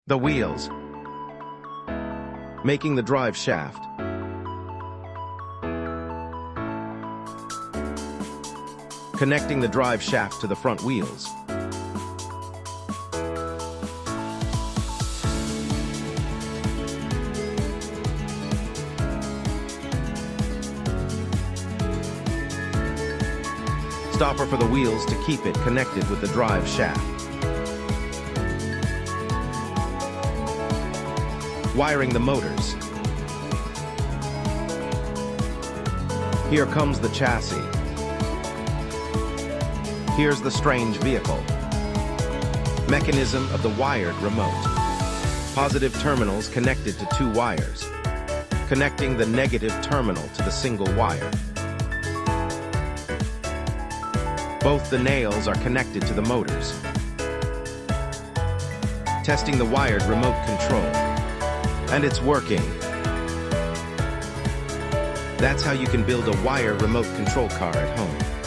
The wheels. Making the drive shaft. Connecting the drive shaft to the front wheels. Stopper for the wheels to keep it connected with the drive shaft. Wiring the motors. Here comes the chassis. Here's the strange vehicle. Mechanism of the wired remote. Positive terminals connected to two wires. Connecting the negative terminal to the single wire. Both the nails are connected to the motors. Testing the wired remote control. And it's working. That's how you can build a wire remote control car at home.